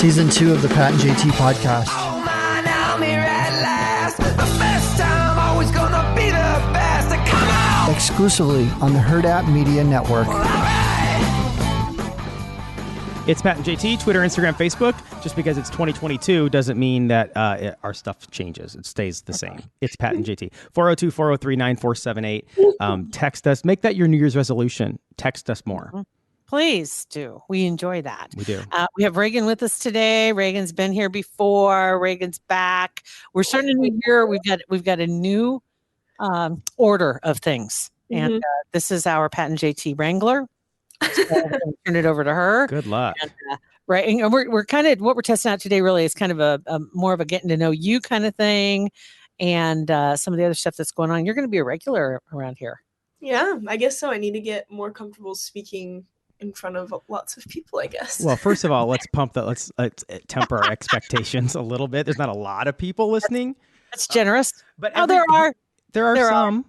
Season 2 of the Pat and JT podcast. Oh man, I'm here at last. The best time, always gonna be the best. Come on! Exclusively on the Herd App Media Network. All right. It's Pat and JT, Twitter, Instagram, Facebook. Just because it's 2022 doesn't mean that our stuff changes. It stays the same. It's Pat and JT. 402-403-9478. Text us. Make that your New Year's resolution. Text us more. Please do. We enjoy that. We do. We have Regan with us today. Regan's been here before. Regan's back. We're starting a new year. We've got a new order of things, and this is our Pat and JT Wrangler. So I'm gonna turn it over to her. Good luck. And, right, and we're kind of what we're testing out today. Really, is kind of a more of a getting to know you kind of thing, and some of the other stuff that's going on. You're going to be a regular around here. Yeah, I guess so. I need to get more comfortable speaking in front of lots of people, I guess. Well, first of all, let's temper our expectations a little bit. There's not a lot of people listening. That's generous. But there are some.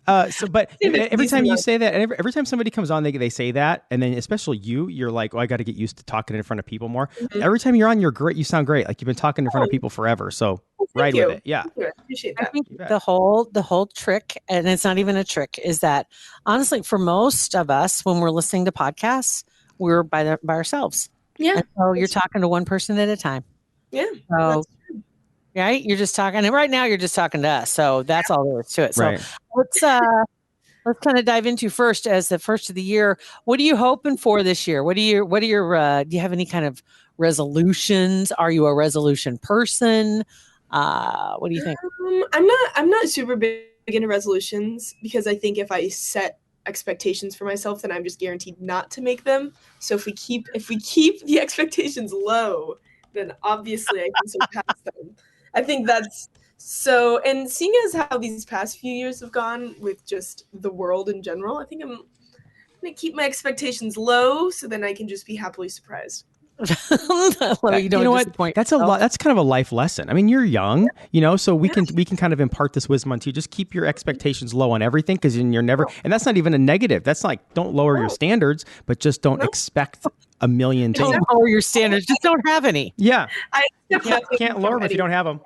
But every time you say that, and every time somebody comes on, they say that, and then especially you're like, oh, I got to get used to talking in front of people more. Every time you're on, you're great. You sound great. Like you've been talking in front of people forever. So ride with it. Yeah. I appreciate that. I think the whole trick, and it's not even a trick, is that honestly, for most of us, when we're listening to podcasts, we're by ourselves. Yeah. And so you're talking to one person at a time. Yeah. So, right, you're just talking, and right now you're just talking to us. So that's all there is to it. So Right. let's kind of dive into first, as the first of the year. What are you hoping for this year? What are your do you have any kind of resolutions? Are you a resolution person? What do you think? I'm not super big into resolutions because I think if I set expectations for myself, then I'm just guaranteed not to make them. So if we keep the expectations low, then obviously I can surpass them. I think that's so. And seeing as how these past few years have gone with just the world in general, I think I'm gonna keep my expectations low so then I can just be happily surprised. You know what? That's a lot. That's kind of a life lesson. I mean, you're young, so we can kind of impart this wisdom onto you. Just keep your expectations low on everything, because you're never. And that's not even a negative. That's like, don't lower your standards, but just don't expect a million things. Don't lower your standards. Just don't have any. Yeah, I can't lower them if you don't have them.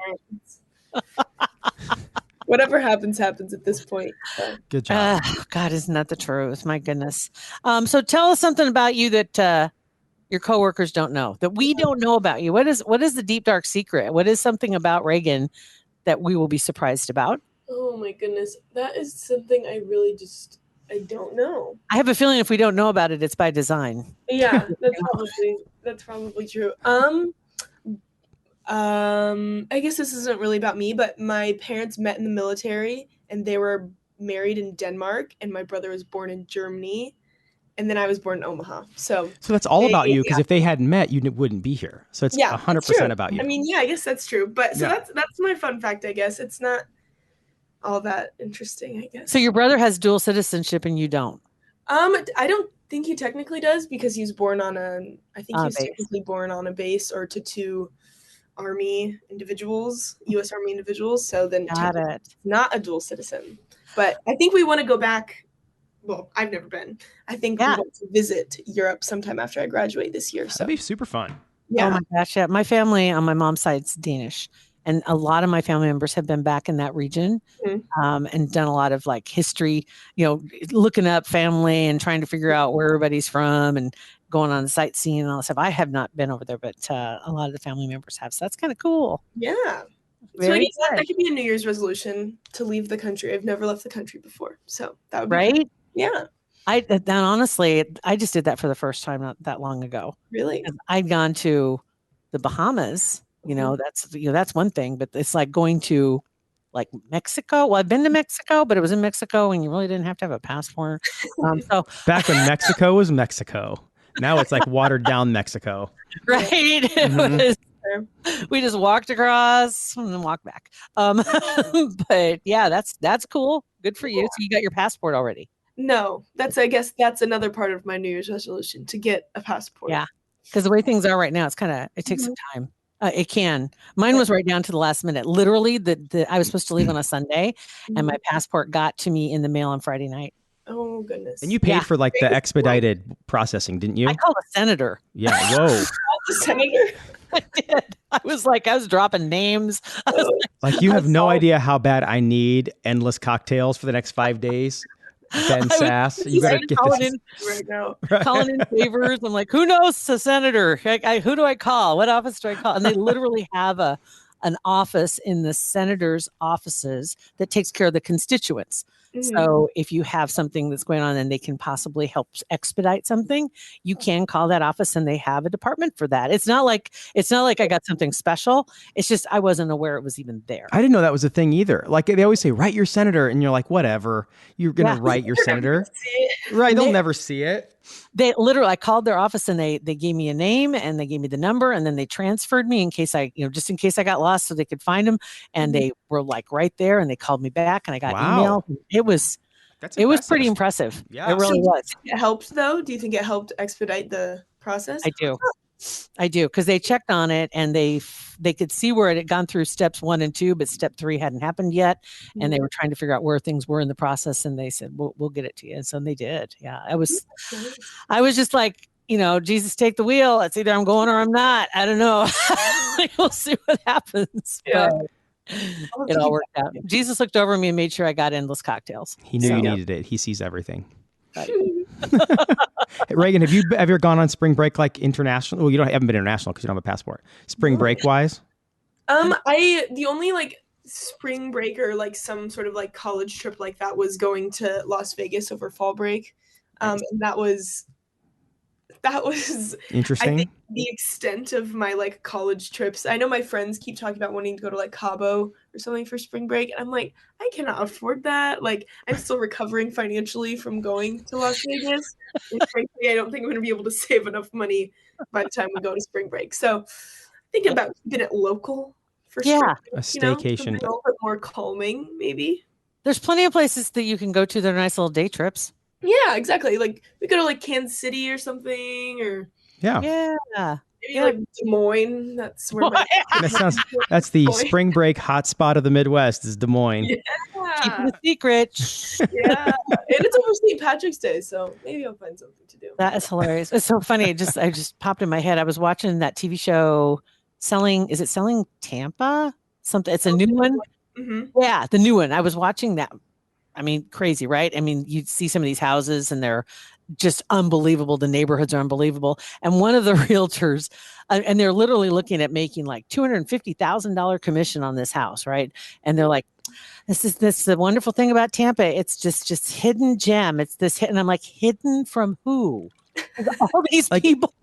Whatever happens at this point. So. Good job. God, isn't that the truth? My goodness. So tell us something about you that your coworkers don't know, that we don't know about you. What is the deep, dark secret? What is something about Regan that we will be surprised about? Oh my goodness. That is something I really I don't know. I have a feeling if we don't know about it, it's by design. Yeah, that's probably true. I guess this isn't really about me, but my parents met in the military and they were married in Denmark, and my brother was born in Germany. And then I was born in Omaha. So that's all about you, because if they hadn't met, you wouldn't be here. So it's 100% about you. I mean, yeah, I guess that's true. But so that's my fun fact, I guess. It's not all that interesting, I guess. So your brother has dual citizenship and you don't? I don't think he technically does, because he was born on technically born on a base or to two Army individuals, U.S. Army individuals. So then not a dual citizen. But I think we want to go back. Well, I've never been. I think we want to visit Europe sometime after I graduate this year. So that'd be super fun. Yeah. Oh my gosh, yeah. My family on my mom's side's Danish, and a lot of my family members have been back in that region, and done a lot of like history, looking up family and trying to figure out where everybody's from and going on sightseeing and all that stuff. I have not been over there, but a lot of the family members have. So that's kind of cool. Yeah. So I guess that could be a New Year's resolution to leave the country. I've never left the country before. So that would be right. Cool. Yeah. Honestly, I just did that for the first time not that long ago. Really? I'd gone to the Bahamas, that's one thing, but it's like going to like Mexico. Well, I've been to Mexico, but it was in Mexico and you really didn't have to have a passport. So back when Mexico was Mexico, now it's like watered down Mexico. Right. We just walked across and then walked back. But yeah, that's cool. Good for you. So you got your passport already. No, I guess that's another part of my New Year's resolution, to get a passport. Yeah. Because the way things are right now, it takes some time. It can. Mine was right down to the last minute. Literally, I was supposed to leave on a Sunday, and my passport got to me in the mail on Friday night. Oh, goodness. And you paid for like the expedited processing, didn't you? I called a senator. Yeah. Whoa. the senator? I did. I was dropping names. I was Like, you have no idea how bad I need endless cocktails for the next 5 days. Ben Sass, you better get calling this. in Right now. calling in favors. I'm like, who knows the senator? Who do I call? What office do I call? And they literally have an office in the senator's offices that takes care of the constituents. So if you have something that's going on and they can possibly help expedite something, you can call that office and they have a department for that. It's not like I got something special. It's just I wasn't aware it was even there. I didn't know that was a thing either. Like, they always say, write your senator. And you're like, whatever. You're going to write your senator. Right. They'll never see it. They literally, I called their office and they gave me a name and they gave me the number and then they transferred me in case just in case I got lost so they could find them. And they were like right there and they called me back and I got email. It was pretty impressive. Yeah. It really was. It helped though. Do you think it helped expedite the process? I do. Cause they checked on it and they could see where it had gone through steps 1 and 2, but step 3 hadn't happened yet. And they were trying to figure out where things were in the process. And they said, we'll get it to you. And so they did. Yeah. I was just like, Jesus, take the wheel. It's either I'm going or I'm not. I don't know. We'll see what happens. Yeah. But it all worked out. Jesus looked over me and made sure I got endless cocktails. He knew you needed it. He sees everything. Regan, have you ever gone on spring break like international? Well, you haven't been international because you don't have a passport. Spring break wise? The only like spring break or like some sort of like college trip like that was going to Las Vegas over fall break. And that was Interesting. I think the extent of my like college trips. I know my friends keep talking about wanting to go to like Cabo or something for spring break. And I'm like, I cannot afford that. Like, I'm still recovering financially from going to Las Vegas. And frankly, I don't think I'm going to be able to save enough money by the time we go to spring break. So thinking about keeping it local for spring break, a staycation. Something a little bit more calming, maybe. There's plenty of places that you can go to that are nice little day trips. Yeah, exactly. Like we go to like Kansas City or something, or yeah. Maybe like Des Moines. That's where that's the spring break hotspot of the Midwest is Des Moines. Yeah. Keep it a secret. Yeah. And it's over St. Patrick's Day, so maybe I'll find something to do. That is hilarious. It's so funny. I just popped in my head. I was watching that TV show Selling Tampa? Something. It's a new one. Mm-hmm. Yeah, the new one. I was watching that. I mean, crazy, right? I mean, you see some of these houses and they're just unbelievable. The neighborhoods are unbelievable. And one of the realtors, and they're literally looking at making like $250,000 commission on this house, right? And they're like, this is the wonderful thing about Tampa. It's just hidden gem. It's this hidden. I'm like, hidden from who? All these people.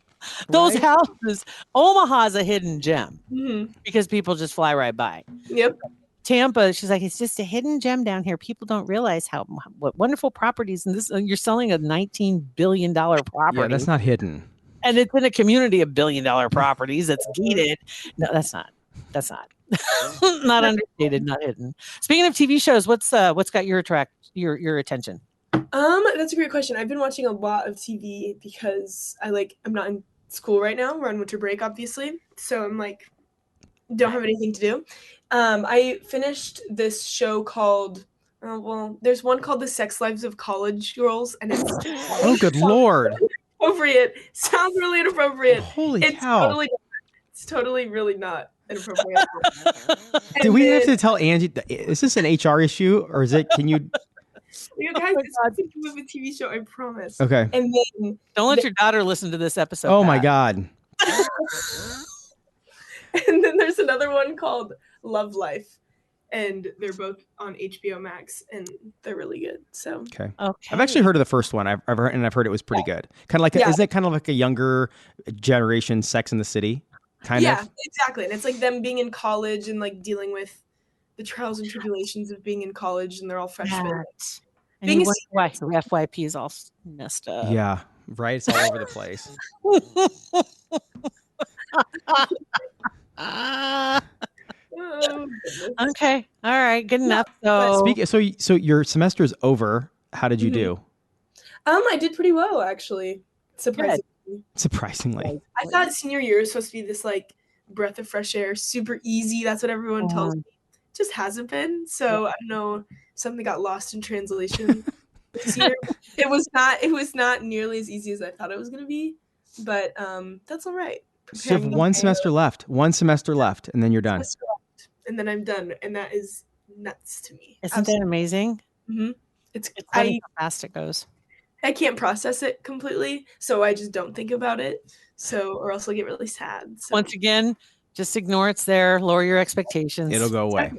Those houses. Omaha's a hidden gem because people just fly right by. Yep. Tampa, she's like, it's just a hidden gem down here. People don't realize what wonderful properties. And this, you're selling a $19 billion property. Yeah, that's not hidden. And it's in a community of $1 billion properties that's gated. No, that's not. Not understated, not hidden. Speaking of TV shows, what's got your attention? That's a great question. I've been watching a lot of TV because I'm not in school right now. We're on winter break, obviously. So I'm like, don't have anything to do. I finished this show called, there's one called The Sex Lives of College Girls, and it's good Lord. Inappropriate. Sounds really inappropriate. Holy cow. It's totally really not inappropriate. Do we have to tell Angie, is this an HR issue or is it, can you? You guys, it's a TV show, I promise. Okay. And then don't let your daughter listen to this episode. Oh my God. And then there's another one called Love Life, and they're both on HBO Max, and they're really good. So okay. I've actually heard of the first one. I've heard it was pretty good. Kind of like isn't it kind of like a younger generation Sex in the City? Kind of. Yeah, exactly. And it's like them being in college and like dealing with the trials and tribulations of being in college, and they're all freshmen. Yeah. And you wonder why the FYP is all messed up. Yeah, right. It's all over the place. Okay. All right. Good enough. So your semester is over. How did you do? I did pretty well, actually. Surprisingly. I thought senior year was supposed to be this like breath of fresh air, super easy. That's what everyone tells me. It just hasn't been. So I don't know. Something got lost in translation. It was not nearly as easy as I thought it was going to be, but that's all right. So you have preparing one the semester left, and then you're done. semester left, and then I'm done, and that is nuts to me. Isn't that amazing? Mm-hmm. It's funny how fast it goes. I can't process it completely, so I just don't think about it. So, or else I'll get really sad. So. Once again, just ignore it's there. Lower your expectations. It'll go away.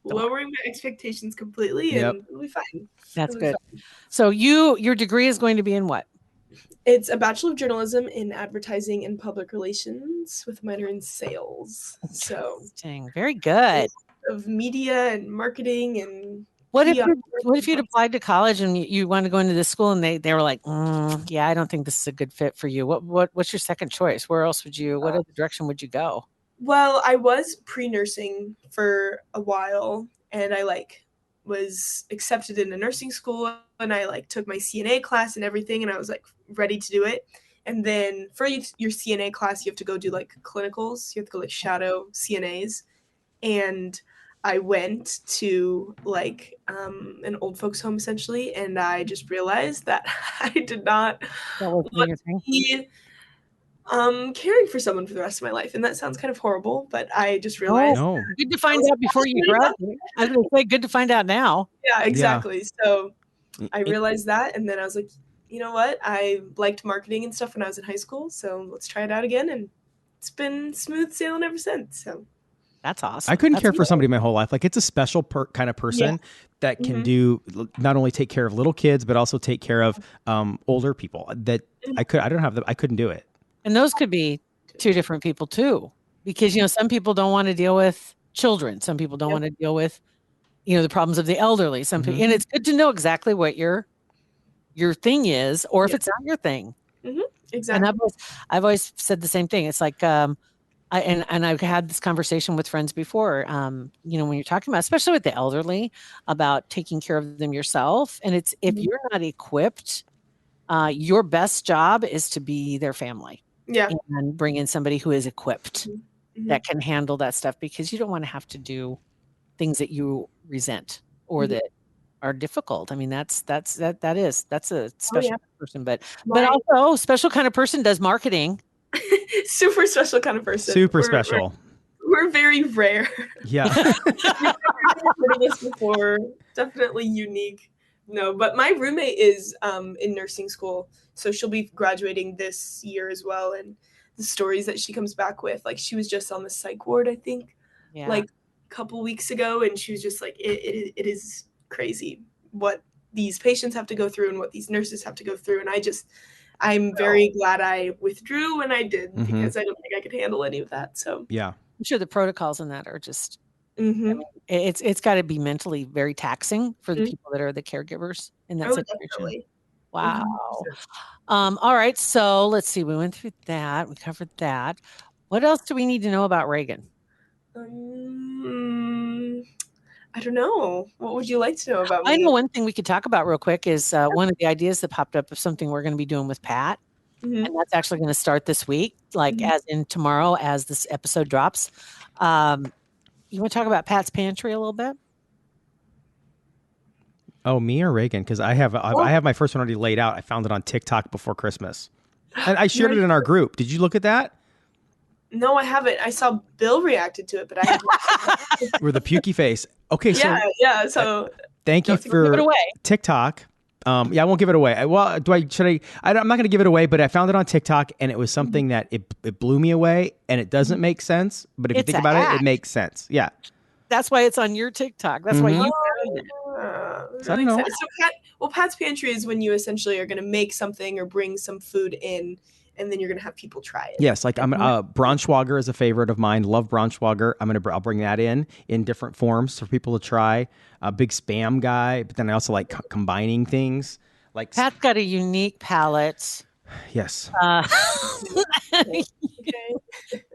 Lowering my expectations completely, and it'll be fine. That's good. So your degree is going to be in what? It's a Bachelor of Journalism in Advertising and Public Relations with a minor in Sales. So very good. Of media and marketing and what if you'd applied to college and you wanted to go into this school and they were like, yeah, I don't think this is a good fit for you. What's your second choice? Where else would you? What other direction would you go? Well, I was pre-nursing for a while, and I was accepted into nursing school, and I took my CNA class and everything, and I was ready to do it. And then for your CNA class, you have to go do clinicals. You have to go shadow CNAs, and I went to an old folks home essentially, and I just realized that I did not want to be caring for someone for the rest of my life. And that sounds kind of horrible, but I just realized. No. Good to find out before you graduate. I was going to say, good to find out now. Yeah, exactly. Yeah. So I realized that, and then I was like, you know what? I liked marketing and stuff when I was in high school, so let's try it out again. And it's been smooth sailing ever since. So. That's awesome. I couldn't care for somebody my whole life. It's a special kind of person that can do not only take care of little kids, but also take care of older people. That I couldn't do it. And those could be two different people too, because some people don't want to deal with children. Some people don't want to deal with the problems of the elderly. Some people, and it's good to know exactly what your thing is, or if it's not your thing. Mm-hmm. Exactly. And I've always said the same thing. It's like. I've had this conversation with friends before, when you're talking about, especially with the elderly, about taking care of them yourself. And it's, if you're not equipped, your best job is to be their family. Yeah. And bring in somebody who is equipped that can handle that stuff, because you don't want to have to do things that you resent or that are difficult. I mean, that's a special person, but also special kind of person does marketing. Super special kind of person. Super special. We're very rare. Yeah. Heard this before. Definitely unique. No, but my roommate is in nursing school, so she'll be graduating this year as well. And the stories that she comes back with, she was just on the psych ward, I think, a couple weeks ago, and she was just it is crazy what these patients have to go through and what these nurses have to go through, and I'm very glad I withdrew when I did, because I don't think I could handle any of that. So yeah, I'm sure the protocols in that are just, it's got to be mentally very taxing for the people that are the caregivers in that situation. Definitely. Wow. All right. So let's see. We went through that. We covered that. What else do we need to know about Regan? I don't know. What would you like to know about me? I know one thing we could talk about real quick is one of the ideas that popped up of something we're going to be doing with Pat. And that's actually going to start this week, as in tomorrow, as this episode drops. You want to talk about Pat's Pantry a little bit? Oh, me or Regan? Because I have my first one already laid out. I found it on TikTok before Christmas. And I shared it in our group. Did you look at that? No, I haven't. I saw Bill reacted to it, but I haven't. With the pukey face. Okay, so yeah. So thank you for give it away. TikTok. I won't give it away. I'm not going to give it away, but I found it on TikTok, and it was something that it blew me away, and it doesn't make sense. But if you think about it, it makes sense. Yeah. That's why it's on your TikTok. That's why you found it. So I don't know. So Pat's Pantry is when you essentially are going to make something or bring some food in, and then you're going to have people try it. Yes, Braunschweiger is a favorite of mine. Love Braunschweiger. I'll bring that in different forms for people to try. A big Spam guy, but then I also like combining things. Pat's got a unique palate. Yes.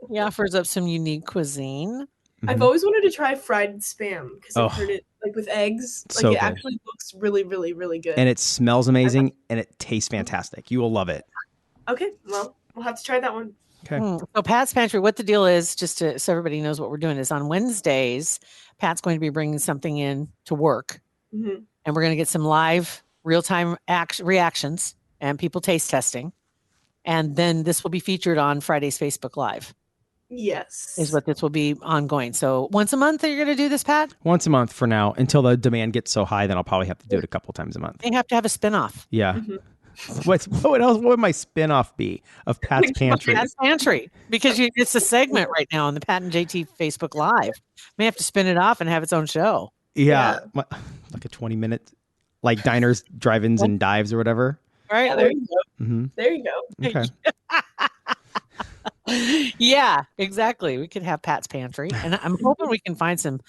He offers up some unique cuisine. I've always wanted to try fried Spam because I've heard it with eggs. So it actually looks really, really, really good. And it smells amazing, and it tastes fantastic. You will love it. Okay, well, we'll have to try that one. Okay. So Pat's Pantry, what the deal is, just so everybody knows what we're doing, is on Wednesdays, Pat's going to be bringing something in to work, and we're going to get some live, real-time reactions and people taste testing. And then this will be featured on Friday's Facebook Live. Yes. Is what this will be ongoing. So once a month, you're going to do this, Pat? Once a month for now, until the demand gets so high, then I'll probably have to do it a couple times a month. They have to have a spinoff. Yeah. Mm-hmm. What else? What would my spinoff be of Pat's Pantry? Pat's Pantry, because it's a segment right now on the Pat and JT Facebook Live. May have to spin it off and have its own show. Yeah. Like a 20-minute, like diners, drive-ins, and dives or whatever. Right. Yeah, there you go. Mm-hmm. There you go. Okay. Yeah, exactly. We could have Pat's Pantry, and I'm hoping we can find some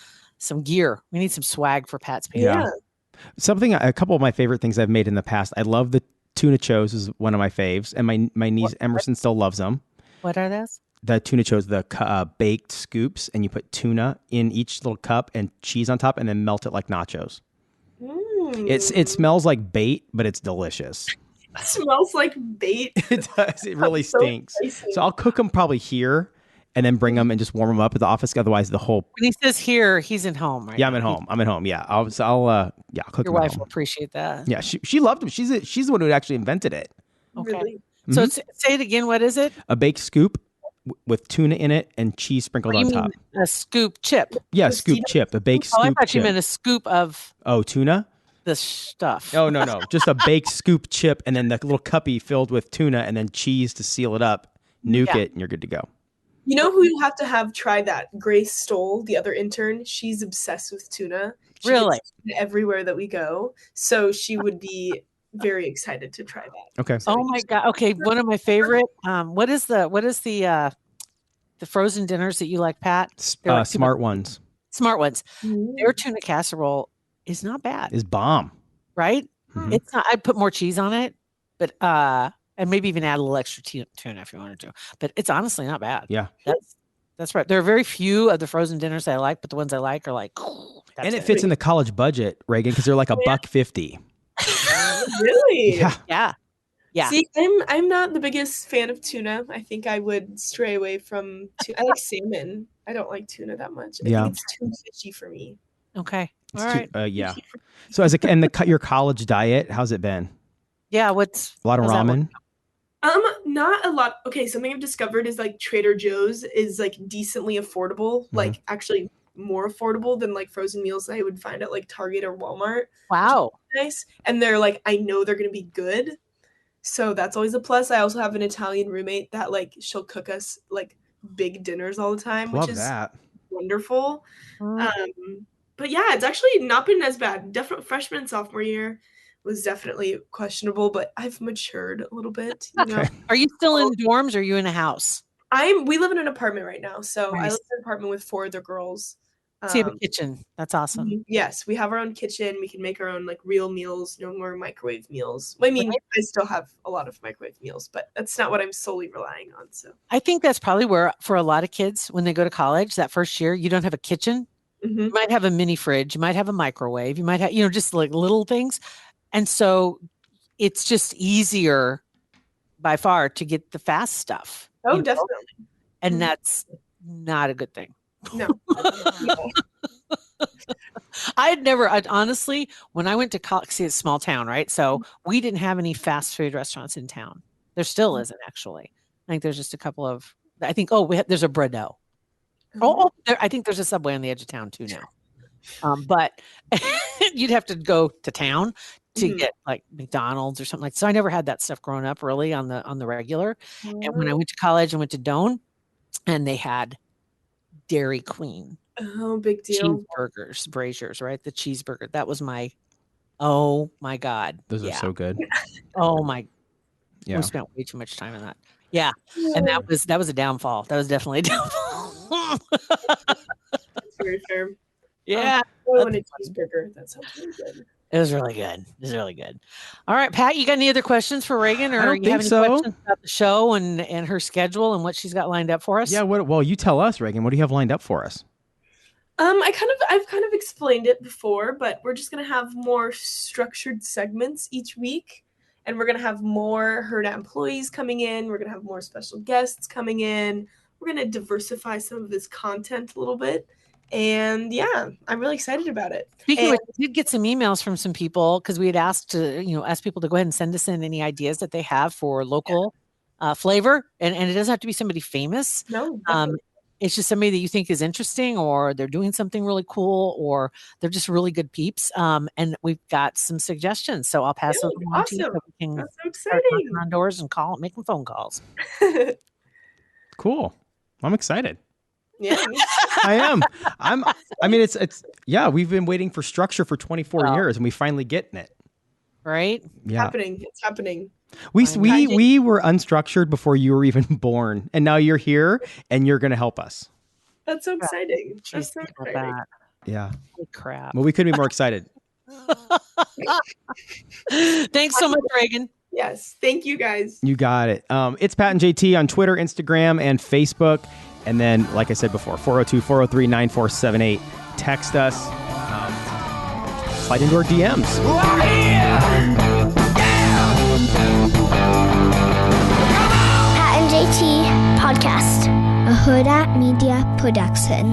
gear. We need some swag for Pat's Pantry. Yeah. A couple of my favorite things I've made in the past. I love the tuna chos is one of my faves, and my niece Emerson still loves them. What are those? The tuna chos, the baked scoops, and you put tuna in each little cup and cheese on top, and then melt it like nachos. It smells like bait, but it's delicious. It smells like bait. It does. It really stinks. So I'll cook them probably here and then bring them and just warm them up at the office. Otherwise, the whole. When he says here, he's at home, right? Yeah, I'm at home. Yeah, I'll cook them. Your wife will appreciate that. Yeah, she loved them. She's the one who actually invented it. Okay. Really? Mm-hmm. So say it again. What is it? A baked scoop with tuna in it and cheese sprinkled on top. A scoop chip. Yeah, a scoop chip. A baked scoop. I thought chip. you meant a scoop of. Oh, tuna. The stuff. Oh no, just a baked scoop chip, and then the little cuppy filled with tuna, and then cheese to seal it up. Nuke it, and you're good to go. You know who you have to have try that? Grace Stoll, the other intern. She's obsessed with tuna. She really? gets everywhere that we go, so she would be very excited to try that. Okay. Oh my god. Okay, one of my favorite. What is the frozen dinners that you like, Pat? Smart Ones. Smart Ones. Mm-hmm. Their tuna casserole is not bad. Is bomb. Right? Mm-hmm. It's not. I'd put more cheese on it, but and maybe even add a little extra tuna if you wanted to. But it's honestly not bad. Yeah. That's right. There are very few of the frozen dinners I like, but the ones I like are like. And it fits in the college budget, Reagan, because they're like $1.50. Really? Yeah. Yeah. See, I'm not the biggest fan of tuna. I think I would stray away from tuna. I like salmon. I don't like tuna that much. I think it's too fishy for me. Okay. All right. Yeah. So your college diet, how's it been? Yeah. A lot of ramen? Not a lot. Okay, something I've discovered is like Trader Joe's is like decently affordable, like actually more affordable than like frozen meals that I would find at like Target or Walmart. Wow. Nice. And they're like, I know they're gonna be good. So that's always a plus. I also have an Italian roommate that like she'll cook us like big dinners all the time, which is wonderful. But yeah, it's actually not been as bad. Definitely freshman and sophomore year was definitely questionable, but I've matured a little bit. You know? Are you still in dorms or are you in a house? We live in an apartment right now. So I live in an apartment with 4 other girls. So you have a kitchen. That's awesome. Yes, we have our own kitchen. We can make our own like real meals, no more microwave meals. I mean, I still have a lot of microwave meals, but that's not what I'm solely relying on. So I think that's probably where for a lot of kids when they go to college that first year, you don't have a kitchen. You might have a mini fridge, you might have a microwave, you might have, just like little things. And so it's just easier by far to get the fast stuff. Oh, definitely. And that's not a good thing. No. I'd honestly, when I went to college, see, it's a small town, right? So we didn't have any fast food restaurants in town. There still isn't actually. I think there's just a couple of, there's a Bredo. I think there's a Subway on the edge of town too now. But you'd have to go to town to get like McDonald's or something like that. So I never had that stuff growing up really on the regular. And when I went to college, I went to Doane and they had Dairy Queen. Oh, big deal. Cheeseburgers, Braziers, right? The cheeseburger. That was oh my God. Those are so good. Oh my. Yeah. We spent way too much time on that. Yeah. And that was a downfall. That was definitely a downfall. That's very fair. Yeah. I want a cheeseburger. That sounds really good. It was really good. All right, Pat, you got any other questions for Reagan, or you have any questions about the show and her schedule and what she's got lined up for us? Yeah. Well, you tell us, Reagan. What do you have lined up for us? I've kind of explained it before, but we're just gonna have more structured segments each week, and we're gonna have more Hurrdat employees coming in. We're gonna have more special guests coming in. We're gonna diversify some of this content a little bit. And yeah, I'm really excited about it. Speaking of which, we did get some emails from some people because we had asked people to go ahead and send us in any ideas that they have for local flavor, and it doesn't have to be somebody famous. No, definitely. It's just somebody that you think is interesting, or they're doing something really cool, or they're just really good peeps. And we've got some suggestions, so I'll pass those along to you so we can That's so start exciting. knocking on doors and making phone calls. Cool. I'm excited. Yeah. I am. I mean, it's yeah. We've been waiting for structure for 24 years, and we finally getting it. Right? Yeah. It's happening. We were unstructured before you were even born, and now you're here, and you're going to help us. That's so exciting. Jeez, That's so think about exciting. that. Yeah. Holy crap. Well, we couldn't be more excited. Thanks so much, Regan. Yes. Thank you, guys. You got it. It's Pat and JT on Twitter, Instagram, and Facebook. And then, like I said before, 402-403-9478. Text us. Slide into our DMs. Pat and JT Podcast, a Huda Media Production.